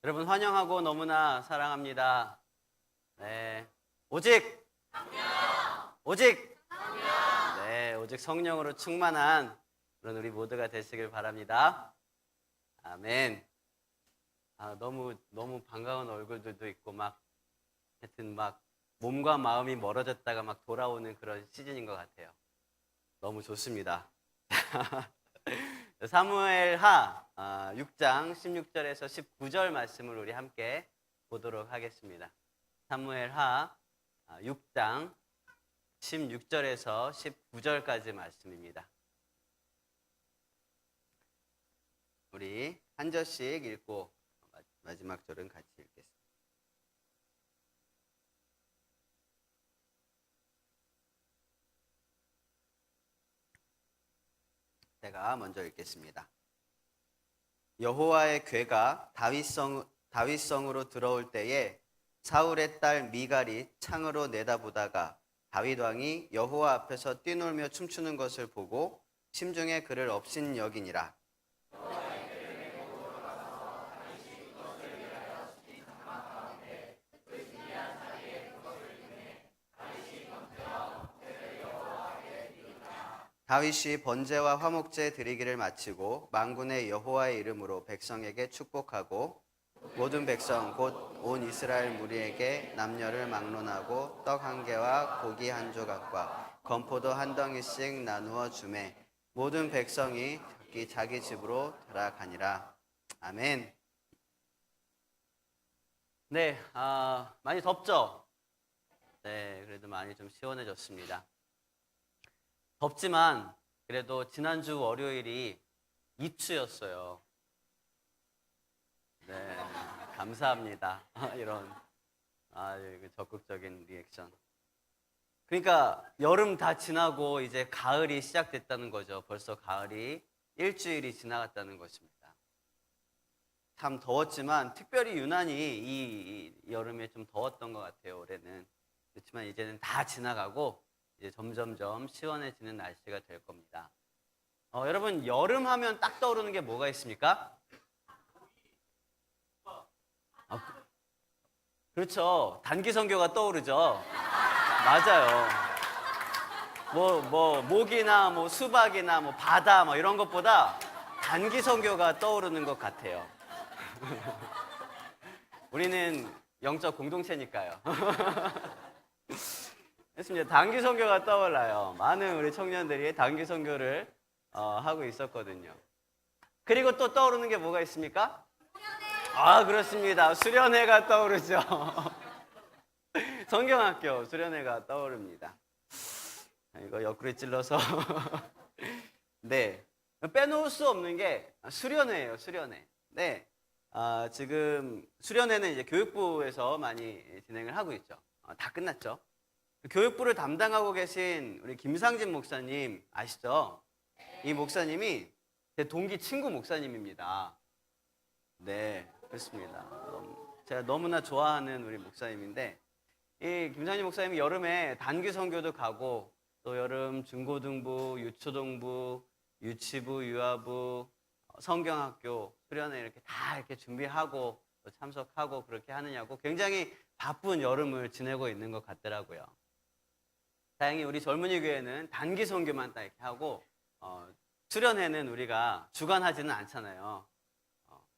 여러분 환영하고 너무나 사랑합니다. 네, 오직 오직 네, 오직 성령으로 충만한 그런 우리 모두가 되시길 바랍니다. 아멘. 너무 반가운 얼굴들도 있고 하여튼 몸과 마음이 멀어졌다가 돌아오는 그런 시즌인 것 같아요. 너무 좋습니다. 사무엘하 6장 16절에서 19절 말씀을 우리 함께 보도록 하겠습니다. 사무엘하 6장 16절에서 19절까지 말씀입니다. 우리 한 절씩 읽고 마지막 절은 같이 읽겠습니다. 제가 먼저 읽겠습니다. 여호와의 궤가 다윗성으로 들어올 때에 사울의 딸 미갈이 창으로 내다보다가 다윗 왕이 여호와 앞에서 뛰놀며 춤추는 것을 보고 심중에 그를 업신여기니라. 다윗이 번제와 화목제 드리기를 마치고 만군의 여호와의 이름으로 백성에게 축복하고 모든 백성 곧 온 이스라엘 무리에게 남녀를 막론하고 떡 한 개와 고기 한 조각과 건포도 한 덩이씩 나누어 주매 모든 백성이 자기 집으로 돌아가니라. 아멘. 네, 많이 덥죠? 네, 그래도 많이 좀 시원해졌습니다. 덥지만 그래도 지난주 월요일이 입추였어요. 네, 감사합니다. 이런 적극적인 리액션. 그러니까 여름 다 지나고 이제 가을이 시작됐다는 거죠. 벌써 가을이 일주일이 지나갔다는 것입니다. 참 더웠지만 특별히 유난히 이 여름에 좀 더웠던 것 같아요. 올해는. 그렇지만 이제는 다 지나가고 이제 점점점 시원해지는 날씨가 될 겁니다. 여러분 여름 하면 딱 떠오르는 게 뭐가 있습니까? 그렇죠. 단기 선교가 떠오르죠. 맞아요. 모기나 수박이나 바다 이런 것보다 단기 선교가 떠오르는 것 같아요. 우리는 영적 공동체니까요. 했습니다. 단기 선교가 떠올라요. 많은 우리 청년들이 단기 선교를 하고 있었거든요. 그리고 또 떠오르는 게 뭐가 있습니까? 수련회. 그렇습니다. 수련회가 떠오르죠. 성경학교 수련회가 떠오릅니다. 이거 옆구리 찔러서 네, 빼놓을 수 없는 게 수련회예요. 수련회. 네, 지금 수련회는 이제 교육부에서 많이 진행을 하고 있죠. 다 끝났죠. 교육부를 담당하고 계신 우리 김상진 목사님 아시죠? 이 목사님이 제 동기 친구 목사님입니다. 네, 그렇습니다. 제가 너무나 좋아하는 우리 목사님인데 이 김상진 목사님이 여름에 단기 선교도 가고 또 여름 중고등부, 유초등부, 유치부, 유아부, 성경학교 수련회 이렇게 다 이렇게 준비하고 또 참석하고 그렇게 하느냐고 굉장히 바쁜 여름을 지내고 있는 것 같더라고요. 다행히 우리 젊은이 교회는 단기 선교만 딱 이렇게 하고 수련회는 우리가 주관하지는 않잖아요.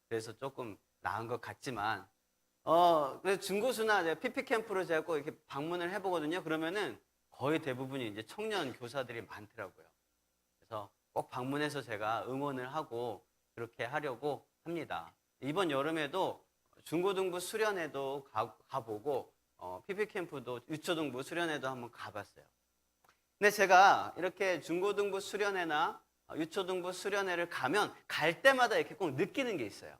그래서 조금 나은 것 같지만 그래서 중고수나 PP 캠프를 제가 꼭 이렇게 방문을 해보거든요. 그러면은 거의 대부분이 이제 청년 교사들이 많더라고요. 그래서 꼭 방문해서 제가 응원을 하고 그렇게 하려고 합니다. 이번 여름에도 중고등부 수련회도 가보고 PP 캠프도 유초등부 수련회도 한번 가봤어요. 근데 제가 이렇게 중고등부 수련회나 유초등부 수련회를 가면 갈 때마다 이렇게 꼭 느끼는 게 있어요.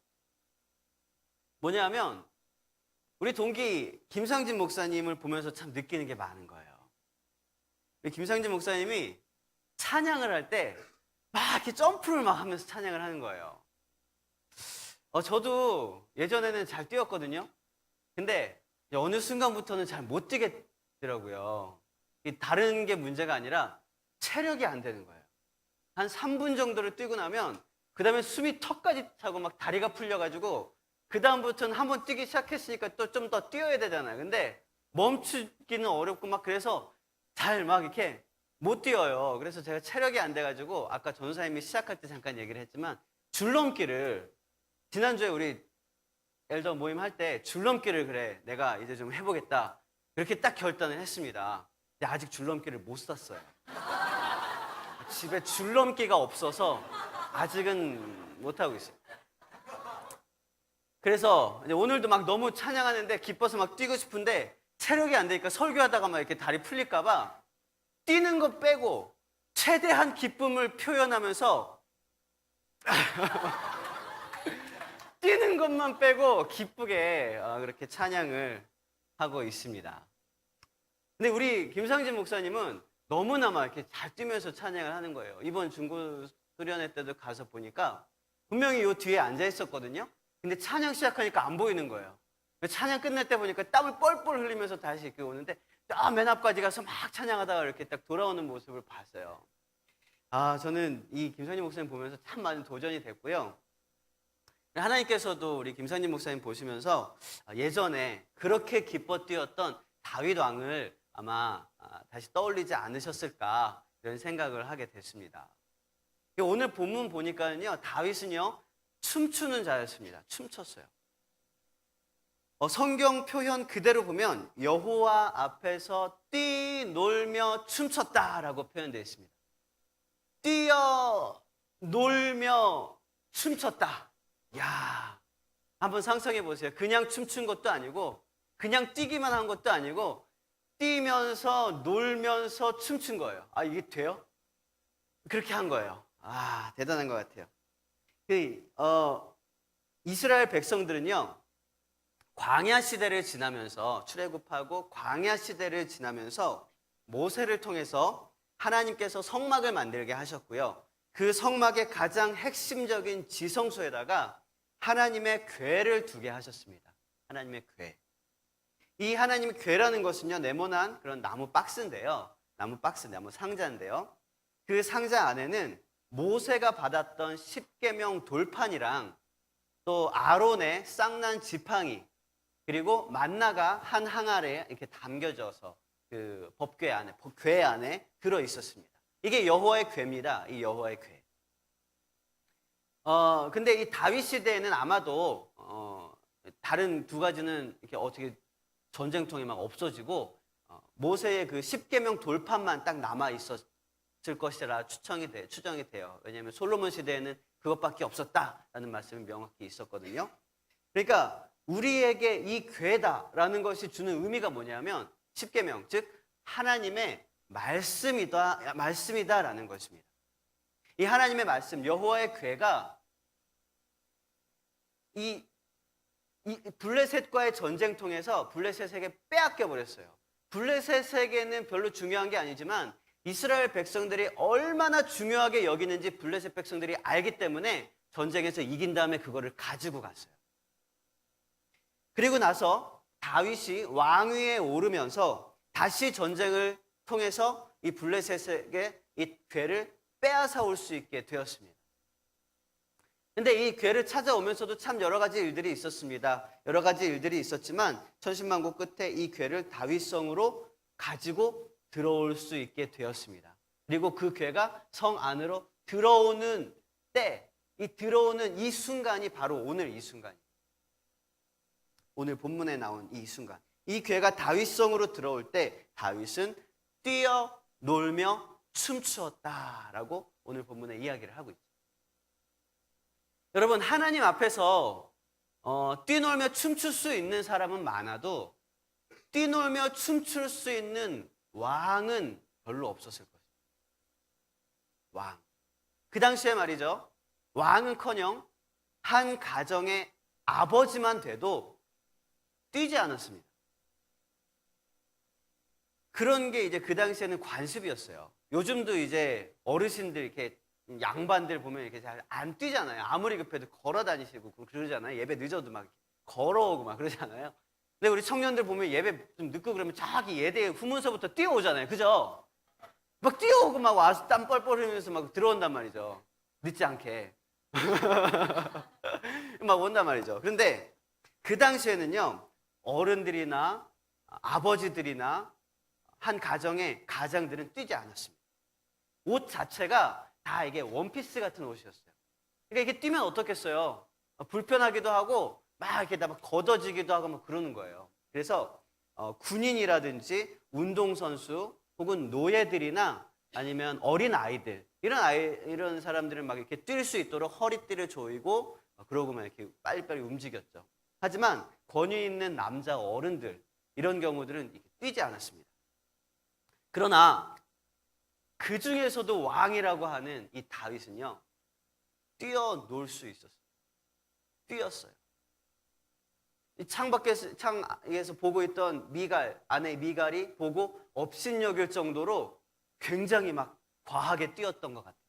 뭐냐면 우리 동기 김상진 목사님을 보면서 참 느끼는 게 많은 거예요. 김상진 목사님이 찬양을 할 때 막 이렇게 점프를 막 하면서 찬양을 하는 거예요. 저도 예전에는 잘 뛰었거든요. 근데 어느 순간부터는 잘 못 뛰겠더라고요. 다른 게 문제가 아니라 체력이 안 되는 거예요. 한 3분 정도를 뛰고 나면 그 다음에 숨이 턱까지 차고 막 다리가 풀려가지고 그 다음부터는 한번 뛰기 시작했으니까 또 좀 더 뛰어야 되잖아요. 근데 멈추기는 어렵고 막 그래서 잘 막 이렇게 못 뛰어요. 그래서 제가 체력이 안 돼가지고 아까 전사님이 시작할 때 잠깐 얘기를 했지만 줄넘기를 지난주에 우리 엘더 모임 할 때 줄넘기를 그래 내가 이제 좀 해보겠다 그렇게 딱 결단을 했습니다. 근데 아직 줄넘기를 못 샀어요. 집에 줄넘기가 없어서 아직은 못하고 있어요. 그래서 이제 오늘도 막 너무 찬양하는데 기뻐서 막 뛰고 싶은데 체력이 안 되니까 설교하다가 막 이렇게 다리 풀릴까봐 뛰는 거 빼고 최대한 기쁨을 표현하면서 뛰는 것만 빼고 기쁘게 그렇게 찬양을 하고 있습니다. 근데 우리 김상진 목사님은 너무나 막 이렇게 잘 뛰면서 찬양을 하는 거예요. 이번 중고 수련회 때도 가서 보니까 분명히 요 뒤에 앉아 있었거든요. 근데 찬양 시작하니까 안 보이는 거예요. 찬양 끝날 때 보니까 땀을 뻘뻘 흘리면서 다시 이렇게 오는데 저 맨 앞까지 가서 막 찬양하다가 이렇게 딱 돌아오는 모습을 봤어요. 저는 이 김상진 목사님 보면서 참 많은 도전이 됐고요. 하나님께서도 우리 김상진 목사님 보시면서 예전에 그렇게 기뻐 뛰었던 다윗 왕을 아마 다시 떠올리지 않으셨을까 이런 생각을 하게 됐습니다. 오늘 본문 보니까요 다윗은요 춤추는 자였습니다. 춤췄어요. 성경 표현 그대로 보면 여호와 앞에서 뛰놀며 춤췄다라고 표현되어 있습니다. 뛰어 놀며 춤췄다. 야, 한번 상상해 보세요. 그냥 춤춘 것도 아니고 그냥 뛰기만 한 것도 아니고 뛰면서 놀면서 춤춘 거예요. 이게 돼요? 그렇게 한 거예요. 대단한 것 같아요. 이스라엘 백성들은요 광야 시대를 지나면서 출애굽하고 광야 시대를 지나면서 모세를 통해서 하나님께서 성막을 만들게 하셨고요. 그 성막의 가장 핵심적인 지성소에다가 하나님의 궤를 두게 하셨습니다. 하나님의 궤. 이 하나님의 궤라는 것은요 네모난 그런 나무 박스인데요. 나무 상자인데요. 그 상자 안에는 모세가 받았던 십계명 돌판이랑 또 아론의 쌍난 지팡이 그리고 만나가 한 항아리에 이렇게 담겨져서 그 법궤 안에 궤 안에 들어 있었습니다. 이게 여호와의 궤입니다. 이 여호와의 궤. 근데 이 다윗 시대에는 아마도 다른 두 가지는 이렇게 어떻게 전쟁통에 막 없어지고 모세의 그 십계명 돌판만 딱 남아 있었을 것이라 추정이 돼요. 왜냐하면 솔로몬 시대에는 그것밖에 없었다라는 말씀이 명확히 있었거든요. 그러니까 우리에게 이 궤다라는 것이 주는 의미가 뭐냐면 십계명, 즉 하나님의 말씀이다라는 것입니다. 이 하나님의 말씀, 여호와의 궤가 이 블레셋과의 전쟁통에서 블레셋에게 빼앗겨 버렸어요. 블레셋에게는 별로 중요한 게 아니지만 이스라엘 백성들이 얼마나 중요하게 여기는지 블레셋 백성들이 알기 때문에 전쟁에서 이긴 다음에 그거를 가지고 갔어요. 그리고 나서 다윗이 왕위에 오르면서 다시 전쟁을 통해서 이 블레셋에게 이 궤를 빼앗아 올 수 있게 되었습니다. 근데 이 궤를 찾아오면서도 참 여러 가지 일들이 있었습니다. 여러 가지 일들이 있었지만 천신만고 끝에 이 궤를 다윗성으로 가지고 들어올 수 있게 되었습니다. 그리고 그 궤가 성 안으로 들어오는 때, 이 들어오는 이 순간이 바로 오늘 이 순간입니다. 오늘 본문에 나온 이 순간. 이 궤가 다윗성으로 들어올 때 다윗은 뛰어 놀며 춤추었다라고 오늘 본문에 이야기를 하고 있죠. 여러분 하나님 앞에서 뛰놀며 춤출 수 있는 사람은 많아도 뛰놀며 춤출 수 있는 왕은 별로 없었을 것입니다. 왕. 그 당시에 말이죠. 왕은커녕 한 가정의 아버지만 돼도 뛰지 않았습니다. 그런 게 이제 그 당시에는 관습이었어요. 요즘도 이제 어르신들 이렇게 양반들 보면 이렇게 잘 안 뛰잖아요. 아무리 급해도 걸어 다니시고 그러잖아요. 예배 늦어도 막 걸어오고 막 그러잖아요. 근데 우리 청년들 보면 예배 좀 늦고 그러면 저기 예대 후문서부터 뛰어오잖아요. 그죠? 막 뛰어오고 막 와서 땀 뻘뻘 흘리면서 막 들어온단 말이죠. 늦지 않게. 막 온단 말이죠. 그런데 그 당시에는요, 어른들이나 아버지들이나 한 가정의 가장들은 뛰지 않았습니다. 옷 자체가 다 이게 원피스 같은 옷이었어요. 그러니까 이게 뛰면 어떻겠어요? 불편하기도 하고 막 이렇게 막 걷어지기도 하고 막 그러는 거예요. 그래서 군인이라든지 운동선수 혹은 노예들이나 아니면 어린 아이들 이런 사람들은 막 이렇게 뛸 수 있도록 허리띠를 조이고 그러고만 이렇게 빨리빨리 움직였죠. 하지만 권위 있는 남자 어른들 이런 경우들은 뛰지 않았습니다. 그러나 그 중에서도 왕이라고 하는 이 다윗은요, 뛰어놀 수 있었어요. 뛰었어요. 이 창에서 보고 있던 아내 미갈이 보고 업신여길 정도로 굉장히 막 과하게 뛰었던 것 같아요.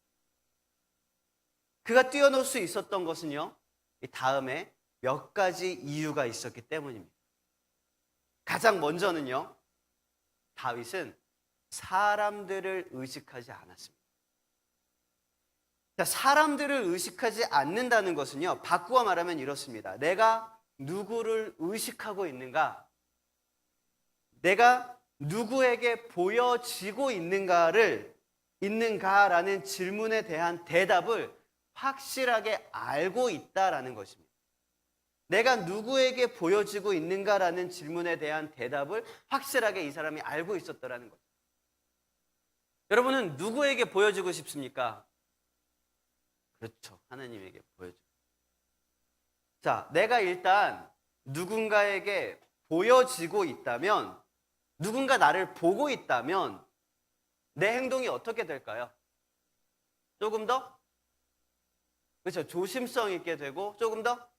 그가 뛰어놀 수 있었던 것은요, 이 다음에 몇 가지 이유가 있었기 때문입니다. 가장 먼저는요, 다윗은 사람들을 의식하지 않았습니다. 자, 사람들을 의식하지 않는다는 것은요, 바꾸어 말하면 이렇습니다. 내가 누구를 의식하고 있는가? 내가 누구에게 보여지고 있는가라는 질문에 대한 대답을 확실하게 알고 있다라는 것입니다. 내가 누구에게 보여지고 있는가라는 질문에 대한 대답을 확실하게 이 사람이 알고 있었다라는 거죠. 여러분은 누구에게 보여지고 싶습니까? 그렇죠. 하나님에게 보여주고. 자, 내가 일단 누군가에게 보여지고 있다면, 누군가 나를 보고 있다면 내 행동이 어떻게 될까요? 조금 더, 그렇죠. 조심성 있게 되고 조금 더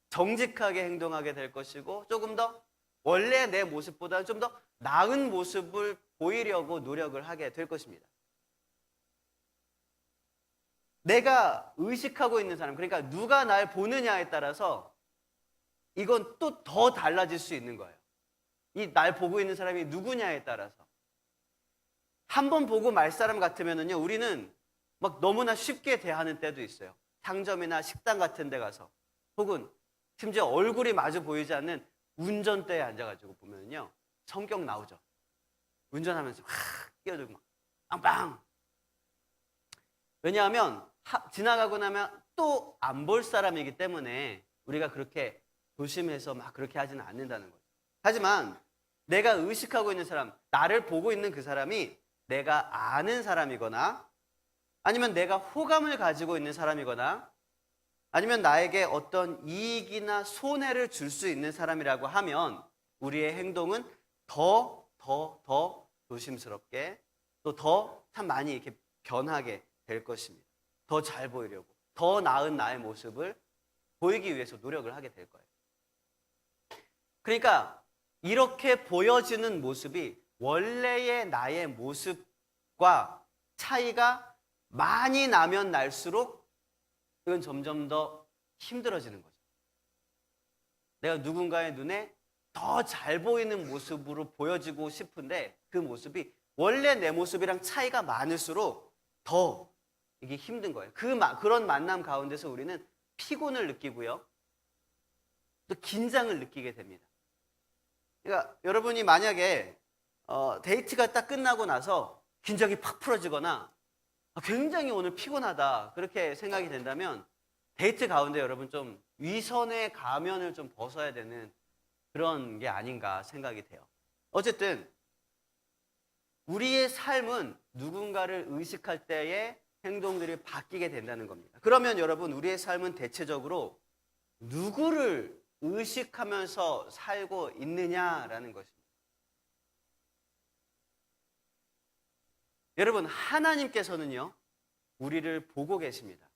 정직하게 행동하게 될 것이고 조금 더 원래 내 모습보다는 좀 더 나은 모습을 보이려고 노력을 하게 될 것입니다. 내가 의식하고 있는 사람, 그러니까 누가 날 보느냐에 따라서 이건 또 더 달라질 수 있는 거예요. 이 날 보고 있는 사람이 누구냐에 따라서. 한 번 보고 말 사람 같으면은요, 우리는 막 너무나 쉽게 대하는 때도 있어요. 상점이나 식당 같은 데 가서, 혹은 심지어 얼굴이 마주 보이지 않는 운전대에 앉아가지고 보면요, 성격 나오죠. 운전하면서 확 끼어들고 막 빵빵. 왜냐하면 지나가고 나면 또 안 볼 사람이기 때문에 우리가 그렇게 조심해서 막 그렇게 하지는 않는다는 거죠. 하지만 내가 의식하고 있는 사람, 나를 보고 있는 그 사람이 내가 아는 사람이거나 아니면 내가 호감을 가지고 있는 사람이거나 아니면 나에게 어떤 이익이나 손해를 줄 수 있는 사람이라고 하면 우리의 행동은 더 조심스럽게 또 더 참 많이 이렇게 변하게 될 것입니다. 더 잘 보이려고, 더 나은 나의 모습을 보이기 위해서 노력을 하게 될 거예요. 그러니까 이렇게 보여지는 모습이 원래의 나의 모습과 차이가 많이 나면 날수록 이건 점점 더 힘들어지는 거죠. 내가 누군가의 눈에 더 잘 보이는 모습으로 보여지고 싶은데 그 모습이 원래 내 모습이랑 차이가 많을수록 더 이게 힘든 거예요. 그런 만남 가운데서 우리는 피곤을 느끼고요, 또 긴장을 느끼게 됩니다. 그러니까 여러분이 만약에 데이트가 딱 끝나고 나서 긴장이 팍 풀어지거나 굉장히 오늘 피곤하다 그렇게 생각이 된다면 데이트 가운데 여러분 좀 위선의 가면을 좀 벗어야 되는 그런 게 아닌가 생각이 돼요. 어쨌든 우리의 삶은 누군가를 의식할 때의 행동들이 바뀌게 된다는 겁니다. 그러면 여러분, 우리의 삶은 대체적으로 누구를 의식하면서 살고 있느냐라는 것입니다. 여러분, 하나님께서는요, 우리를 보고 계십니다.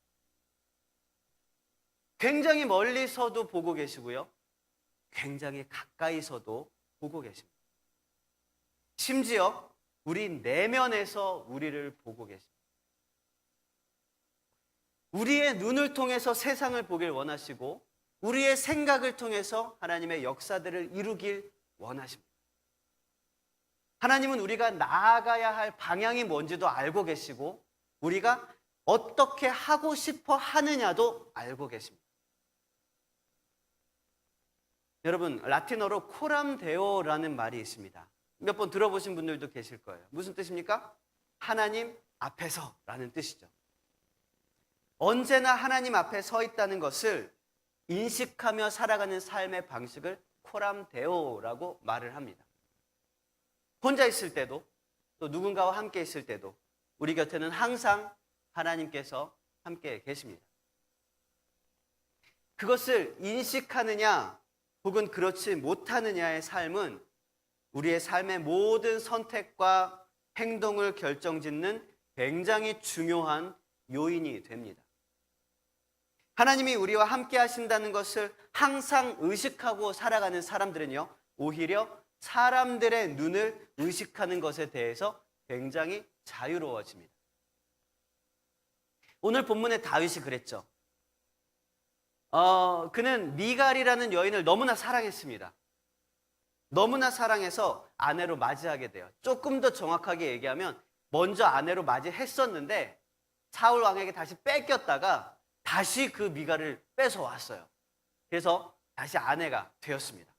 굉장히 멀리서도 보고 계시고요, 굉장히 가까이서도 보고 계십니다. 심지어 우리 내면에서 우리를 보고 계십니다. 우리의 눈을 통해서 세상을 보길 원하시고 우리의 생각을 통해서 하나님의 역사들을 이루길 원하십니다. 하나님은 우리가 나아가야 할 방향이 뭔지도 알고 계시고 우리가 어떻게 하고 싶어 하느냐도 알고 계십니다. 여러분, 라틴어로 코람데오라는 말이 있습니다. 몇 번 들어보신 분들도 계실 거예요. 무슨 뜻입니까? 하나님 앞에서라는 뜻이죠. 언제나 하나님 앞에 서 있다는 것을 인식하며 살아가는 삶의 방식을 코람데오라고 말을 합니다. 혼자 있을 때도 또 누군가와 함께 있을 때도 우리 곁에는 항상 하나님께서 함께 계십니다. 그것을 인식하느냐 혹은 그렇지 못하느냐의 삶은 우리의 삶의 모든 선택과 행동을 결정짓는 굉장히 중요한 요인이 됩니다. 하나님이 우리와 함께 하신다는 것을 항상 의식하고 살아가는 사람들은요, 오히려 사람들의 눈을 의식하는 것에 대해서 굉장히 자유로워집니다. 오늘 본문의 다윗이 그랬죠. 그는 미갈이라는 여인을 너무나 사랑했습니다. 너무나 사랑해서 아내로 맞이하게 돼요. 조금 더 정확하게 얘기하면 먼저 아내로 맞이했었는데 사울 왕에게 다시 뺏겼다가 다시 그 미갈을 뺏어왔어요. 그래서 다시 아내가 되었습니다.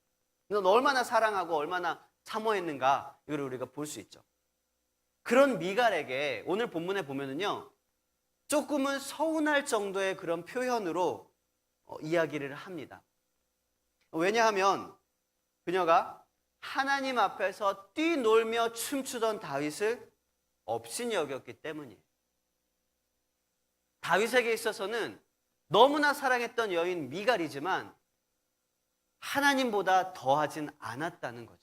넌 얼마나 사랑하고 얼마나 사모했는가, 이걸 우리가 볼 수 있죠. 그런 미갈에게 오늘 본문에 보면은요, 조금은 서운할 정도의 그런 표현으로 이야기를 합니다. 왜냐하면 그녀가 하나님 앞에서 뛰놀며 춤추던 다윗을 업신이 여겼기 때문이에요. 다윗에게 있어서는 너무나 사랑했던 여인 미갈이지만 하나님보다 더하진 않았다는 거죠.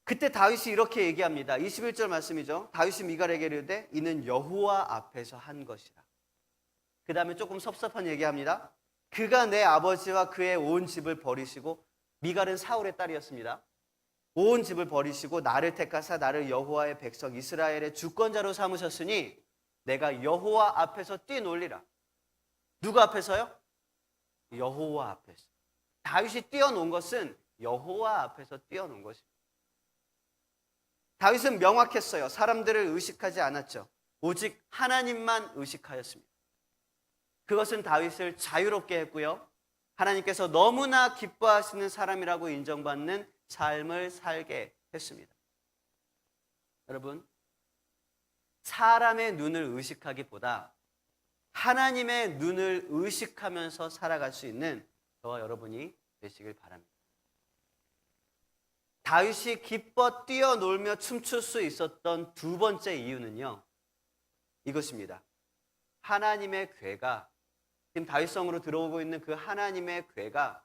그때 다윗이 이렇게 얘기합니다. 21절 말씀이죠. 다윗이 미갈에게 이르되 이는 여호와 앞에서 한 것이라. 그 다음에 조금 섭섭한 얘기합니다. 그가 내 아버지와 그의 온 집을 버리시고, 미갈은 사울의 딸이었습니다. 온 집을 버리시고 나를 택하사 나를 여호와의 백성 이스라엘의 주권자로 삼으셨으니 내가 여호와 앞에서 뛰놀리라. 누구 앞에서요? 여호와 앞에서. 다윗이 뛰어논 것은 여호와 앞에서 뛰어논 것입니다. 다윗은 명확했어요. 사람들을 의식하지 않았죠. 오직 하나님만 의식하였습니다. 그것은 다윗을 자유롭게 했고요, 하나님께서 너무나 기뻐하시는 사람이라고 인정받는 삶을 살게 했습니다. 여러분, 사람의 눈을 의식하기보다 하나님의 눈을 의식하면서 살아갈 수 있는 저와 여러분이 되시길 바랍니다. 다윗이 기뻐 뛰어놀며 춤출 수 있었던 두 번째 이유는요, 이것입니다. 하나님의 궤가, 지금 다윗성으로 들어오고 있는 그 하나님의 궤가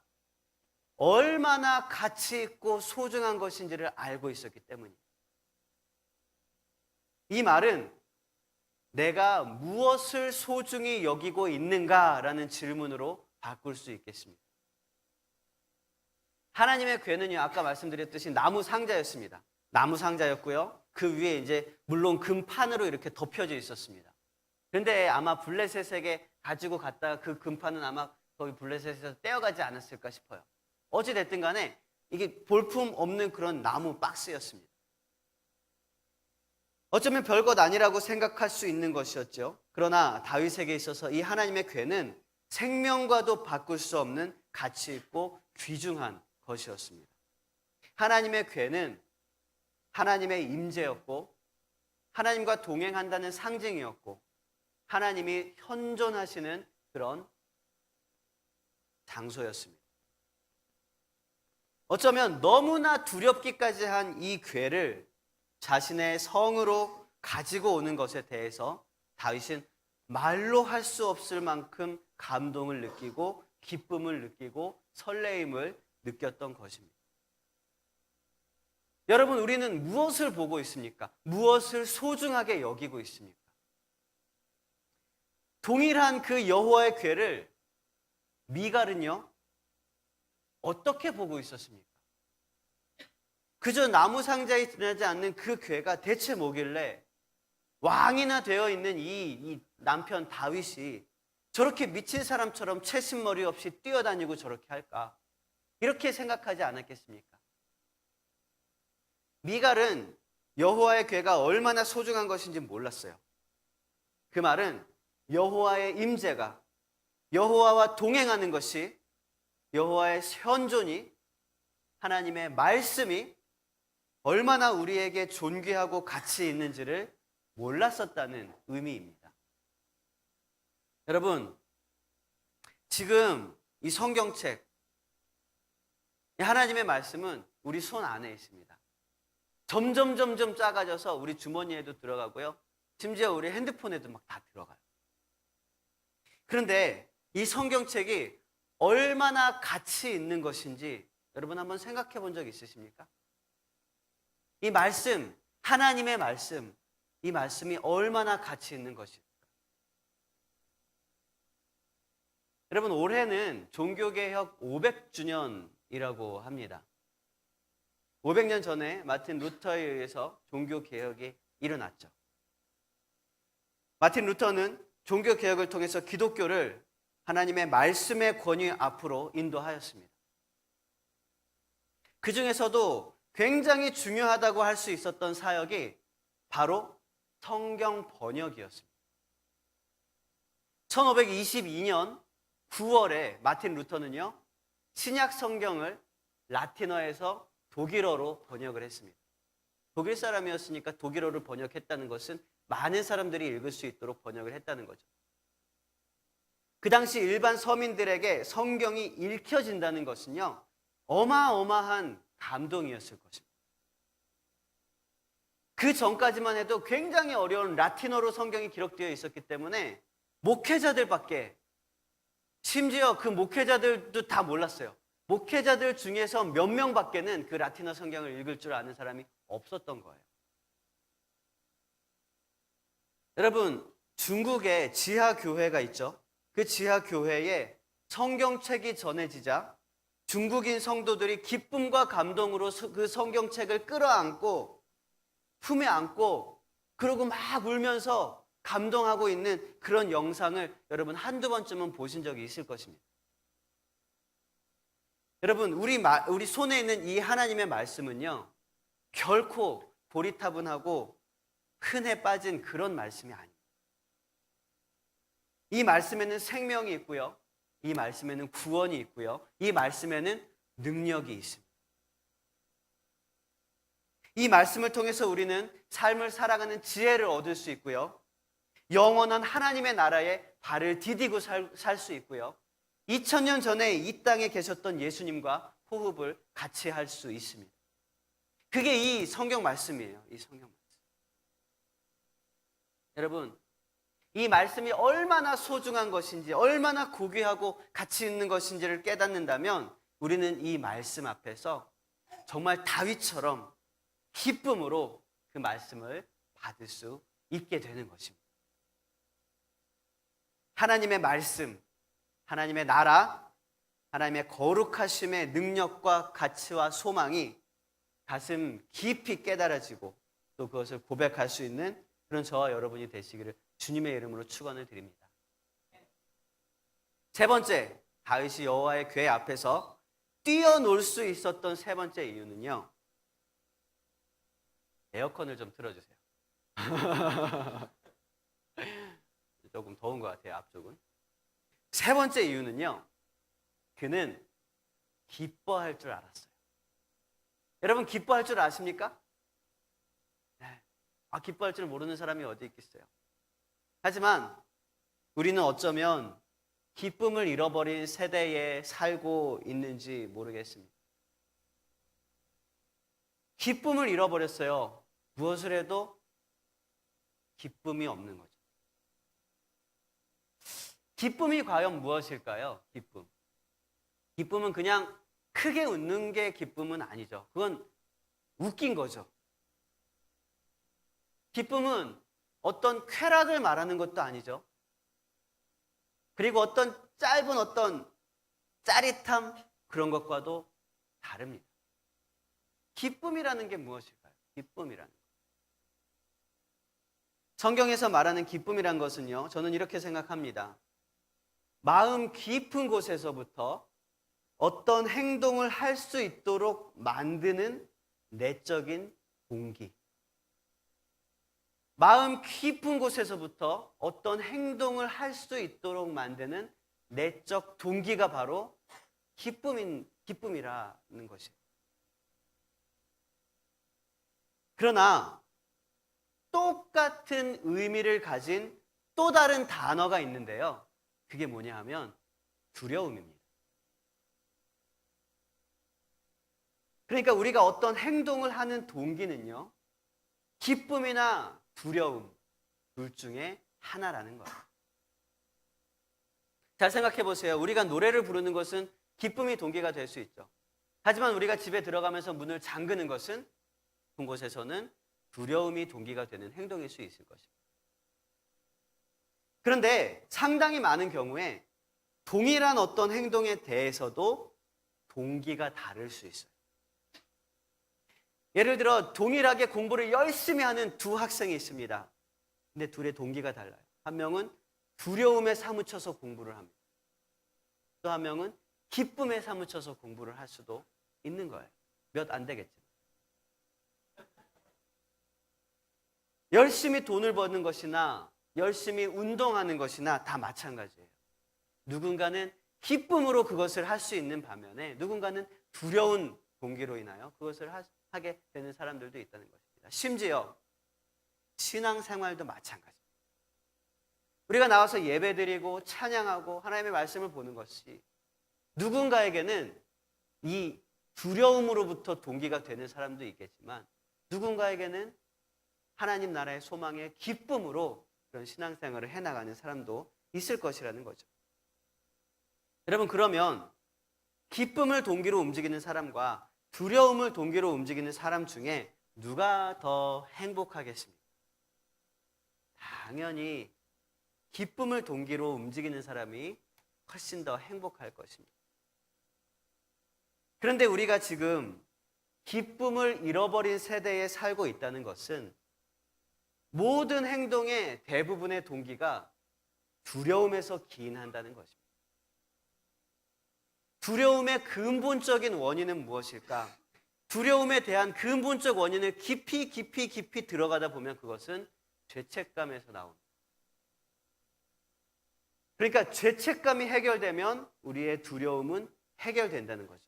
얼마나 가치 있고 소중한 것인지를 알고 있었기 때문입니다. 이 말은 내가 무엇을 소중히 여기고 있는가라는 질문으로 바꿀 수 있겠습니다. 하나님의 궤는요, 아까 말씀드렸듯이 나무 상자였습니다. 나무 상자였고요, 그 위에 이제 물론 금판으로 이렇게 덮여져 있었습니다. 그런데 아마 블레셋에게 가지고 갔다가 그 금판은 아마 거기 블레셋에서 떼어가지 않았을까 싶어요. 어찌됐든 간에 이게 볼품 없는 그런 나무 박스였습니다. 어쩌면 별것 아니라고 생각할 수 있는 것이었죠. 그러나 다윗에게 있어서 이 하나님의 궤는 생명과도 바꿀 수 없는 가치 있고 귀중한 것이었습니다. 하나님의 궤는 하나님의 임재였고, 하나님과 동행한다는 상징이었고, 하나님이 현존하시는 그런 장소였습니다. 어쩌면 너무나 두렵기까지 한 이 궤를 자신의 성으로 가지고 오는 것에 대해서 다윗은 말로 할 수 없을 만큼 감동을 느끼고 기쁨을 느끼고 설레임을 느꼈던 것입니다. 여러분, 우리는 무엇을 보고 있습니까? 무엇을 소중하게 여기고 있습니까? 동일한 그 여호와의 궤를 미갈은요, 어떻게 보고 있었습니까? 그저 나무 상자에 지나지 않는 그 궤가 대체 뭐길래 왕이나 되어 있는 이 남편 다윗이 저렇게 미친 사람처럼 채신머리 없이 뛰어다니고 저렇게 할까? 이렇게 생각하지 않았겠습니까? 미갈은 여호와의 궤가 얼마나 소중한 것인지 몰랐어요. 그 말은 여호와의 임재가, 여호와와 동행하는 것이 여호와의 현존이, 하나님의 말씀이 얼마나 우리에게 존귀하고 가치 있는지를 몰랐었다는 의미입니다. 여러분, 지금 이 성경책, 하나님의 말씀은 우리 손 안에 있습니다. 점점 작아져서 우리 주머니에도 들어가고요. 심지어 우리 핸드폰에도 막 다 들어가요. 그런데 이 성경책이 얼마나 가치 있는 것인지 여러분 한번 생각해 본 적 있으십니까? 이 말씀, 하나님의 말씀, 이 말씀이 얼마나 가치 있는 것일까? 여러분, 올해는 종교개혁 500주년이라고 합니다. 500년 전에 마틴 루터에 의해서 종교개혁이 일어났죠. 마틴 루터는 종교개혁을 통해서 기독교를 하나님의 말씀의 권위 앞으로 인도하였습니다. 그 중에서도 굉장히 중요하다고 할 수 있었던 사역이 바로 성경 번역이었습니다. 1522년 9월에 마틴 루터는요, 신약 성경을 라틴어에서 독일어로 번역을 했습니다. 독일 사람이었으니까 독일어를 번역했다는 것은 많은 사람들이 읽을 수 있도록 번역을 했다는 거죠. 그 당시 일반 서민들에게 성경이 읽혀진다는 것은요, 어마어마한 감동이었을 것입니다. 그 전까지만 해도 굉장히 어려운 라틴어로 성경이 기록되어 있었기 때문에 목회자들밖에, 심지어 그 목회자들도 다 몰랐어요. 목회자들 중에서 몇 명밖에는 그 라틴어 성경을 읽을 줄 아는 사람이 없었던 거예요. 여러분, 중국에 지하교회가 있죠. 그 지하교회에 성경책이 전해지자 중국인 성도들이 기쁨과 감동으로 그 성경책을 끌어안고 품에 안고 그러고 막 울면서 감동하고 있는 그런 영상을 여러분 한두 번쯤은 보신 적이 있을 것입니다. 여러분, 우리 손에 있는 이 하나님의 말씀은요, 결코 고리타분하고 흔해 빠진 그런 말씀이 아닙니다. 이 말씀에는 생명이 있고요, 이 말씀에는 구원이 있고요, 이 말씀에는 능력이 있습니다. 이 말씀을 통해서 우리는 삶을 살아가는 지혜를 얻을 수 있고요, 영원한 하나님의 나라에 발을 디디고 살 수 있고요, 2000년 전에 이 땅에 계셨던 예수님과 호흡을 같이 할 수 있습니다. 그게 이 성경 말씀이에요. 이 성경 말씀. 여러분, 이 말씀이 얼마나 소중한 것인지, 얼마나 고귀하고 가치 있는 것인지를 깨닫는다면 우리는 이 말씀 앞에서 정말 다윗처럼 기쁨으로 그 말씀을 받을 수 있게 되는 것입니다. 하나님의 말씀, 하나님의 나라, 하나님의 거룩하심의 능력과 가치와 소망이 가슴 깊이 깨달아지고 또 그것을 고백할 수 있는 그런 저와 여러분이 되시기를 주님의 이름으로 축원을 드립니다. 세 번째, 다윗이 여호와의 궤 앞에서 뛰어놀 수 있었던 세 번째 이유는요, 에어컨을 좀 틀어주세요. 조금 더운 것 같아요, 앞쪽은. 세 번째 이유는요, 그는 기뻐할 줄 알았어요. 여러분, 기뻐할 줄 아십니까? 네. 기뻐할 줄 모르는 사람이 어디 있겠어요. 하지만 우리는 어쩌면 기쁨을 잃어버린 세대에 살고 있는지 모르겠습니다. 기쁨을 잃어버렸어요. 무엇을 해도 기쁨이 없는 거죠. 기쁨이 과연 무엇일까요? 기쁨은 그냥 크게 웃는 게 기쁨은 아니죠. 그건 웃긴 거죠. 기쁨은 어떤 쾌락을 말하는 것도 아니죠. 그리고 어떤 짧은 어떤 짜릿함, 그런 것과도 다릅니다. 기쁨이라는 게 무엇일까요? 기쁨이라는 것. 성경에서 말하는 기쁨이란 것은요, 저는 이렇게 생각합니다. 마음 깊은 곳에서부터 어떤 행동을 할 수 있도록 만드는 내적인 동기. 마음 깊은 곳에서부터 어떤 행동을 할 수 있도록 만드는 내적 동기가 바로 기쁨이라는 것이에요. 그러나 똑같은 의미를 가진 또 다른 단어가 있는데요. 그게 뭐냐 하면 두려움입니다. 그러니까 우리가 어떤 행동을 하는 동기는요, 기쁨이나 두려움 둘 중에 하나라는 거예요. 잘 생각해 보세요. 우리가 노래를 부르는 것은 기쁨이 동기가 될 수 있죠. 하지만 우리가 집에 들어가면서 문을 잠그는 것은 높은 곳에서는 두려움이 동기가 되는 행동일 수 있을 것입니다. 그런데 상당히 많은 경우에 동일한 어떤 행동에 대해서도 동기가 다를 수 있어요. 예를 들어 동일하게 공부를 열심히 하는 두 학생이 있습니다. 근데 둘의 동기가 달라요. 한 명은 두려움에 사무쳐서 공부를 합니다. 또 한 명은 기쁨에 사무쳐서 공부를 할 수도 있는 거예요. 몇 안 되겠죠. 열심히 돈을 버는 것이나 열심히 운동하는 것이나 다 마찬가지예요. 누군가는 기쁨으로 그것을 할 수 있는 반면에 누군가는 두려운 동기로 인하여 그것을 하게 되는 사람들도 있다는 것입니다. 심지어 신앙생활도 마찬가지입니다. 우리가 나와서 예배드리고 찬양하고 하나님의 말씀을 보는 것이 누군가에게는 이 두려움으로부터 동기가 되는 사람도 있겠지만 누군가에게는 하나님 나라의 소망의 기쁨으로 그런 신앙생활을 해나가는 사람도 있을 것이라는 거죠. 여러분, 그러면 기쁨을 동기로 움직이는 사람과 두려움을 동기로 움직이는 사람 중에 누가 더 행복하겠습니까? 당연히 기쁨을 동기로 움직이는 사람이 훨씬 더 행복할 것입니다. 그런데 우리가 지금 기쁨을 잃어버린 세대에 살고 있다는 것은 모든 행동의 대부분의 동기가 두려움에서 기인한다는 것입니다. 두려움의 근본적인 원인은 무엇일까? 두려움에 대한 근본적 원인을 깊이 들어가다 보면 그것은 죄책감에서 나옵니다. 그러니까 죄책감이 해결되면 우리의 두려움은 해결된다는 거죠.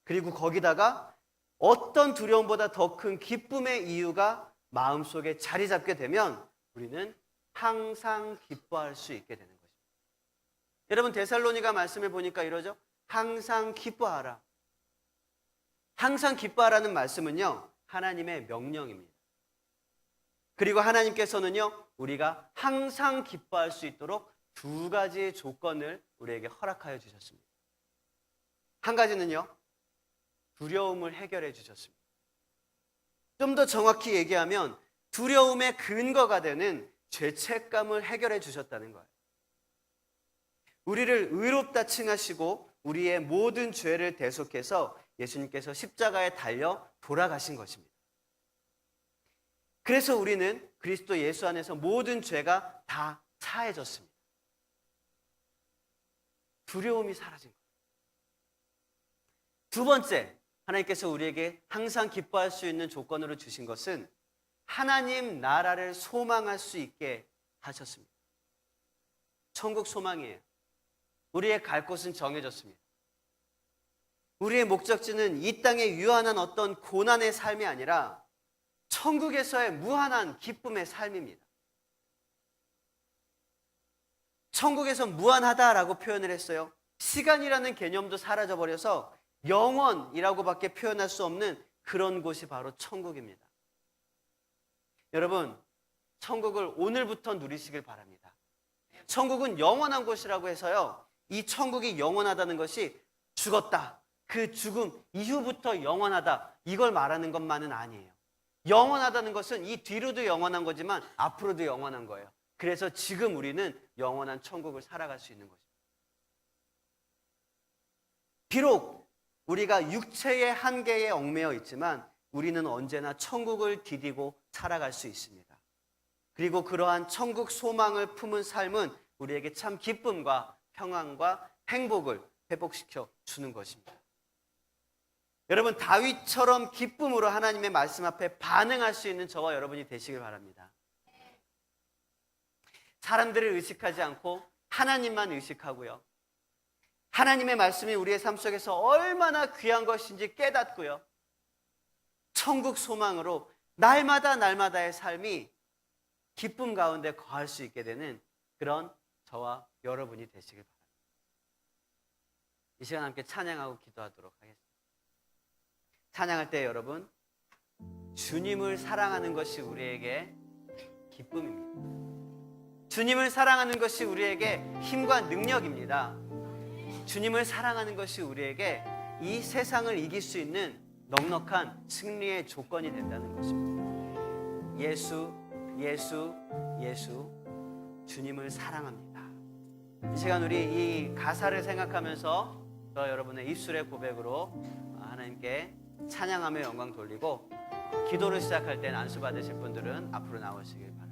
그리고 거기다가 어떤 두려움보다 더 큰 기쁨의 이유가 마음속에 자리 잡게 되면 우리는 항상 기뻐할 수 있게 되는 것입니다. 여러분, 데살로니가 말씀해 보니까 이러죠. 항상 기뻐하라. 항상 기뻐하라는 말씀은요, 하나님의 명령입니다. 그리고 하나님께서는요, 우리가 항상 기뻐할 수 있도록 두 가지 조건을 우리에게 허락하여 주셨습니다. 한 가지는요, 두려움을 해결해 주셨습니다. 좀 더 정확히 얘기하면 두려움의 근거가 되는 죄책감을 해결해 주셨다는 거예요. 우리를 의롭다 칭하시고 우리의 모든 죄를 대속해서 예수님께서 십자가에 달려 돌아가신 것입니다. 그래서 우리는 그리스도 예수 안에서 모든 죄가 다 사해졌습니다. 두려움이 사라진 거예요. 두 번째, 하나님께서 우리에게 항상 기뻐할 수 있는 조건으로 주신 것은 하나님 나라를 소망할 수 있게 하셨습니다. 천국 소망이에요. 우리의 갈 곳은 정해졌습니다. 우리의 목적지는 이 땅의 유한한 어떤 고난의 삶이 아니라 천국에서의 무한한 기쁨의 삶입니다. 천국에서 무한하다라고 표현을 했어요. 시간이라는 개념도 사라져버려서 영원이라고밖에 표현할 수 없는 그런 곳이 바로 천국입니다. 여러분, 천국을 오늘부터 누리시길 바랍니다. 천국은 영원한 곳이라고 해서요, 이 천국이 영원하다는 것이 죽었다, 그 죽음 이후부터 영원하다, 이걸 말하는 것만은 아니에요. 영원하다는 것은 이 뒤로도 영원한 거지만 앞으로도 영원한 거예요. 그래서 지금 우리는 영원한 천국을 살아갈 수 있는 것입니다. 비록 우리가 육체의 한계에 얽매여 있지만 우리는 언제나 천국을 디디고 살아갈 수 있습니다. 그리고 그러한 천국 소망을 품은 삶은 우리에게 참 기쁨과 평안과 행복을 회복시켜 주는 것입니다. 여러분, 다윗처럼 기쁨으로 하나님의 말씀 앞에 반응할 수 있는 저와 여러분이 되시길 바랍니다. 사람들을 의식하지 않고 하나님만 의식하고요, 하나님의 말씀이 우리의 삶 속에서 얼마나 귀한 것인지 깨닫고요. 천국 소망으로 날마다의 삶이 기쁨 가운데 거할 수 있게 되는 그런 저와 여러분이 되시길 바랍니다. 이 시간 함께 찬양하고 기도하도록 하겠습니다. 찬양할 때 여러분, 주님을 사랑하는 것이 우리에게 기쁨입니다. 주님을 사랑하는 것이 우리에게 힘과 능력입니다. 주님을 사랑하는 것이 우리에게 이 세상을 이길 수 있는 넉넉한 승리의 조건이 된다는 것입니다. 예수, 예수, 예수, 주님을 사랑합니다. 이 시간 우리 이 가사를 생각하면서 저 여러분의 입술의 고백으로 하나님께 찬양하며 영광 돌리고 기도를 시작할 때는 안수 받으실 분들은 앞으로 나오시길 바랍니다.